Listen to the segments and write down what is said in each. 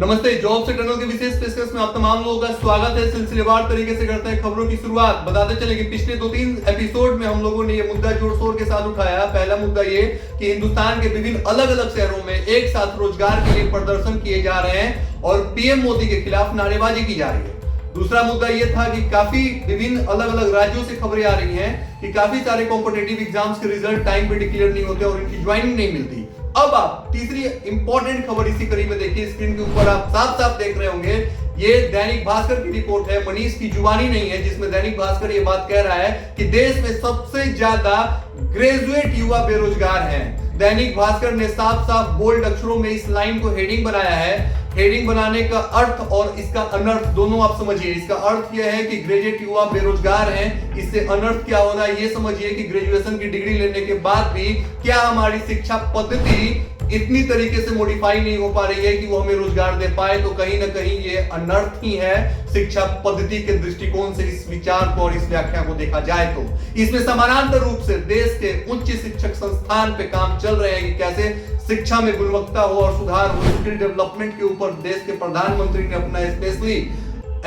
नमस्ते। जॉब से टनल के विशेष पेशकश में आप तमाम लोगों का स्वागत है। सिलसिलेवार तरीके से करते हैं खबरों की शुरुआत। बताते चले कि पिछले 2-3 एपिसोड में हम लोगों ने ये मुद्दा जोर शोर के साथ उठाया। पहला मुद्दा ये कि हिंदुस्तान के विभिन्न अलग अलग शहरों में एक साथ रोजगार के लिए प्रदर्शन किए जा रहे हैं और पीएम मोदी के खिलाफ नारेबाजी की जा रही है। दूसरा मुद्दा यह था कि काफी विभिन्न अलग अलग राज्यों से खबरें आ रही हैं कि काफी सारे कॉम्पिटिटिव एग्जाम्स के रिजल्ट टाइम पे डिक्लेयर नहीं होते और इनकी ज्वाइनिंग नहीं मिलती। अब आप तीसरी इंपॉर्टेंट खबर इसी कड़ी में देखिए। स्क्रीन के ऊपर आप साफ साफ देख रहे होंगे, ये दैनिक भास्कर की रिपोर्ट है, मनीष की जुबानी नहीं है, जिसमें दैनिक भास्कर ये बात कह रहा है कि देश में सबसे ज्यादा ग्रेजुएट युवा बेरोजगार हैं। दैनिक भास्कर ने साफ साफ बोल्ड अक्षरों में इस लाइन को हेडिंग बनाया है। हेडिंग बनाने का अर्थ और इसका अनर्थ दोनों आप समझिए। इसका अर्थ यह है कि ग्रेजुएट युवा बेरोजगार हैं। इससे अनर्थ क्या हो रहा है ये समझिए कि ग्रेजुएशन की डिग्री लेने के बाद भी क्या हमारी शिक्षा पद्धति इतनी तरीके से मॉडिफाई नहीं हो पा रही है कि वो हमें रोजगार दे पाए। तो कहीं ना कहीं ये अनर्थ ही है शिक्षा पद्धति के दृष्टिकोण से इस विचार को और इस व्याख्या को देखा जाए तो। इसमें समानांतर रूप से देश के उच्च शिक्षक संस्थान पे काम चल रहे हैं कि कैसे शिक्षा में गुणवत्ता हो और सुधार हो। स्किल डेवलपमेंट के ऊपर देश के प्रधानमंत्री ने अपना स्पेशली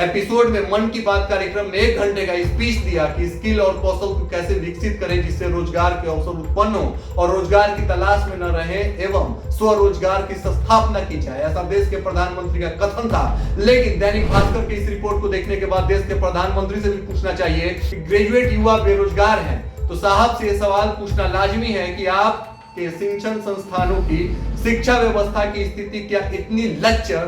एपिसोड में मन की बात कार्यक्रम में 1 घंटे का स्पीच दिया कि स्किल और कौशल को कैसे विकसित करें जिससे रोजगार के अवसर उत्पन्न हो और रोजगार की तलाश में न रहे एवं स्वरोजगार की स्थापना की जाए। ऐसा देश के प्रधानमंत्री का कथन था। लेकिन दैनिक भास्कर की इस रिपोर्ट को देखने के बाद देश के प्रधानमंत्री से भी पूछना चाहिए कि ग्रेजुएट युवा बेरोजगार हैं तो साहब से यह सवाल पूछना लाजमी है कि आप के शिक्षण संस्थानों की शिक्षा व्यवस्था की स्थिति क्या इतनी लच्चर,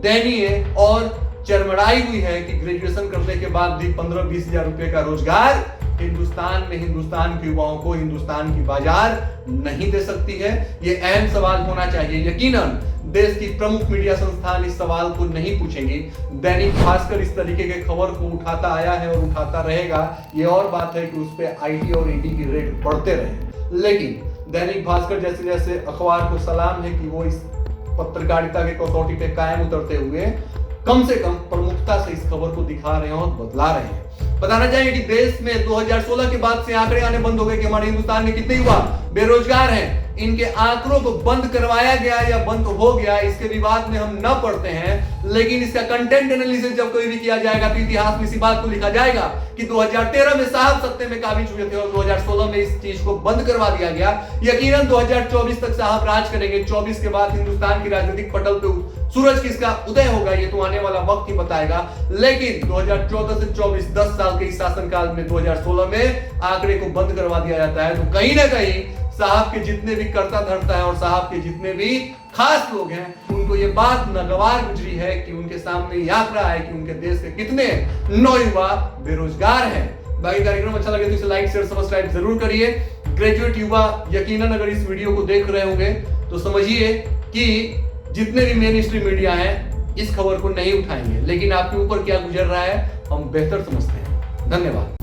दयनीय और चरमराई हुई है कि ग्रेजुएशन करने के बाद भी 15-20 हजार रुपए का रोजगार हिंदुस्तान में हिंदुस्तान के युवाओं को हिंदुस्तान की बाजार नहीं दे सकती है। ये अहम सवाल होना चाहिए। यकीनन देश की प्रमुख मीडिया संस्थान इस सवाल को नहीं पूछेंगे। दैनिक भास्कर इस तरीके के खबर को उठाता आया है और उठाता रहेगा। ये और बात है कि उस पर आईटी और ईडी की रेट बढ़ते रहे। लेकिन दैनिक भास्कर जैसे जैसे अखबार को सलाम है कि वो इस पत्रकारिता के कसौटी पे कायम उतरते हुए कम से कम प्रमुखता से इस खबर को दिखा रहे हैं और बदला रहे हैं। बताना चाहिए कि देश में 2016 के बाद से आंकड़े आने बंद हो गए कि हमारे हिंदुस्तान में कितने युवा बेरोजगार हैं। इनके आंकड़ों को बंद करवाया गया या बंद हो गया इसके विवाद में हम न पढ़ते हैं, लेकिन इसका कंटेंट एनालिसिस जब कोई भी किया जाएगा तो इतिहास में इसी बात को लिखा जाएगा कि 2013 में साहब सत्ते में काबिज हुए थे और 2016 में इस चीज को बंद करवा दिया गया। यकीनन 2024 तक साहब राज करेंगे। 24 के बाद हिंदुस्तान की राजनीतिक पटल पे सूरज किसका उदय होगा ये तो आने वाला वक्त ही बताएगा। लेकिन 2014 से 24 10 साल के इस शासनकाल में 2016 में आंकड़े को बंद करवा दिया जाता है। तो कहीं ना कहीं साहब के जितने भी कर्ता धर्ता है और साहब के जितने भी खास लोग हैं उनको ये बात नागवार गुजरी है कि उनके सामने ये आंकड़ा है कि उनके देश के कितने नौयुवा बेरोजगार हैं। बाकी कार्यक्रम अच्छा लगे तो इसे लाइक शेयर सब्सक्राइब जरूर करिए। ग्रेजुएट युवा यकीनन अगर इस वीडियो को देख रहे होंगे तो समझिए कि जितने भी मेन स्ट्रीम मीडिया हैं इस खबर को नहीं उठाएंगे, लेकिन आपके ऊपर क्या गुजर रहा है हम बेहतर समझते हैं। धन्यवाद।